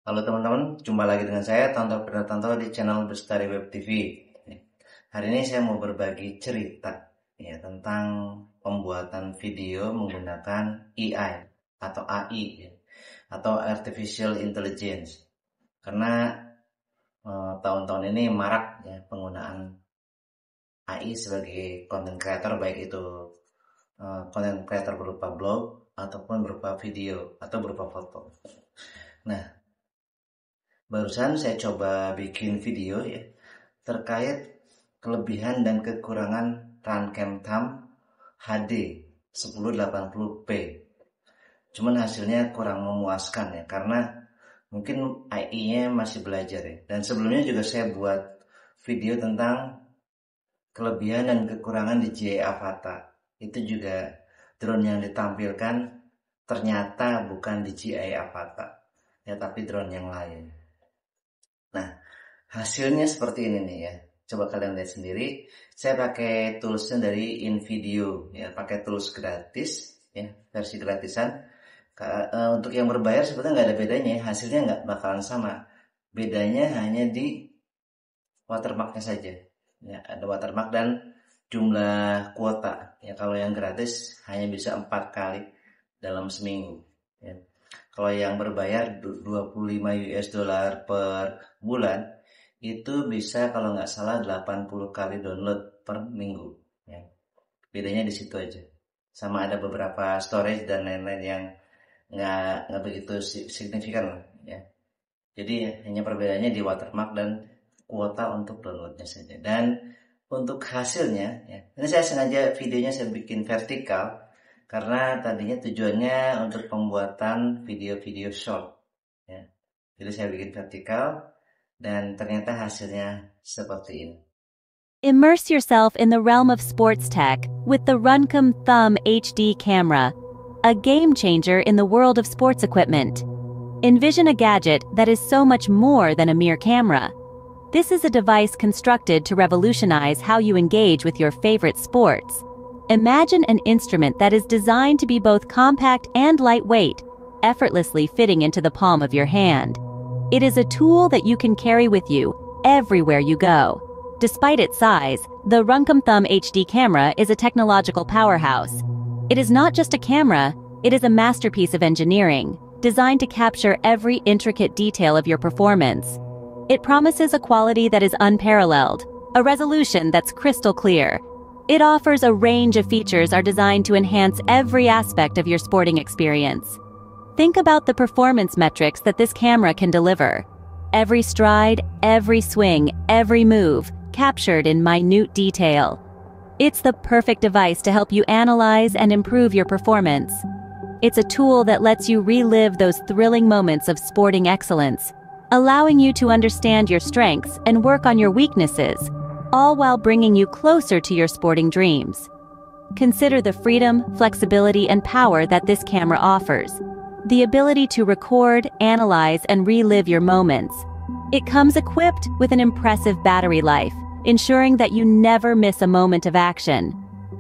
Halo teman-teman, jumpa lagi dengan saya Tanto di channel Bestari Web TV. Hari ini saya mau berbagi cerita ya tentang pembuatan video menggunakan AI atau AI ya, atau Artificial Intelligence. Karena tahun-tahun ini marak ya penggunaan AI sebagai content creator, baik itu content creator berupa blog ataupun berupa video atau berupa foto. Nah, barusan saya coba bikin video ya terkait kelebihan dan kekurangan runcam time HD 1080p. Cuman hasilnya kurang memuaskan ya, karena mungkin AI-nya masih belajar ya. Dan sebelumnya juga saya buat video tentang kelebihan dan kekurangan DJI Avata. Itu juga drone yang ditampilkan ternyata bukan DJI Avata ya, tapi drone yang lain. Nah, hasilnya seperti ini nih ya. Coba kalian lihat sendiri. Saya pakai toolsnya dari InVideo ya, pakai tools gratis ya, versi gratisan. Untuk yang berbayar sebetulnya nggak ada bedanya, hasilnya nggak bakalan sama. Bedanya hanya di watermarknya saja. Ya, ada watermark dan jumlah kuota. Ya, kalau yang gratis hanya bisa 4 kali dalam seminggu. Ya. Kalau yang berbayar 25 US dollar per bulan, itu bisa kalau nggak salah 80 kali download per minggu. Ya. Bedanya di situ aja. Sama ada beberapa storage dan lain-lain yang nggak begitu signifikan. Ya. Jadi hanya perbedaannya di watermark dan kuota untuk downloadnya saja. Dan untuk hasilnya, ya, ini saya sengaja videonya saya bikin vertikal. Karena tadinya tujuannya untuk pembuatan video-video short ya. Jadi saya bikin vertikal dan ternyata hasilnya seperti ini. Immerse yourself in the realm of sports tech with the Runcam Thumb HD camera, a game changer in the world of sports equipment. Envision a gadget that is so much more than a mere camera. This is a device constructed to revolutionize how you engage with your favorite sports. Imagine an instrument that is designed to be both compact and lightweight, effortlessly fitting into the palm of your hand. It is a tool that you can carry with you everywhere you go. Despite its size, the Runcam Thumb HD camera is a technological powerhouse. It is not just a camera, it is a masterpiece of engineering, designed to capture every intricate detail of your performance. It promises a quality that is unparalleled, a resolution that's crystal clear. It offers a range of features are designed to enhance every aspect of your sporting experience. Think about the performance metrics that this camera can deliver. Every stride, every swing, every move, captured in minute detail. It's the perfect device to help you analyze and improve your performance. It's a tool that lets you relive those thrilling moments of sporting excellence, allowing you to understand your strengths and work on your weaknesses, all while bringing you closer to your sporting dreams. Consider the freedom, flexibility, and power that this camera offers. The ability to record, analyze, and relive your moments. It comes equipped with an impressive battery life, ensuring that you never miss a moment of action.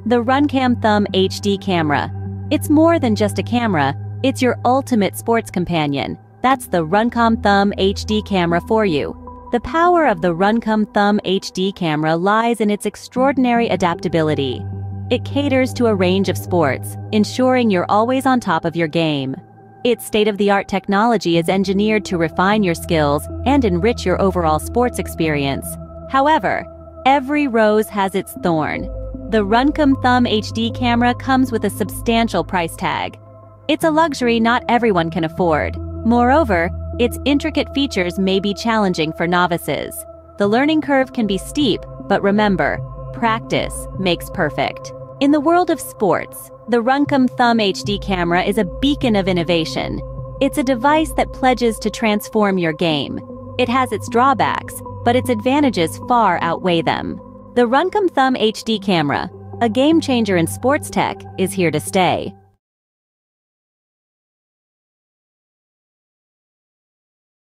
The Runcam Thumb HD camera. It's more than just a camera, it's your ultimate sports companion. That's the Runcam Thumb HD camera for you. The power of the Runcam Thumb HD camera lies in its extraordinary adaptability. It caters to a range of sports, ensuring you're always on top of your game. Its state-of-the-art technology is engineered to refine your skills and enrich your overall sports experience. However, every rose has its thorn. The Runcam Thumb HD camera comes with a substantial price tag. It's a luxury not everyone can afford. Moreover, its intricate features may be challenging for novices. The learning curve can be steep, but remember, practice makes perfect. In the world of sports, the Runcam Thumb HD camera is a beacon of innovation. It's a device that pledges to transform your game. It has its drawbacks, but its advantages far outweigh them. The Runcam Thumb HD camera, a game changer in sports tech, is here to stay.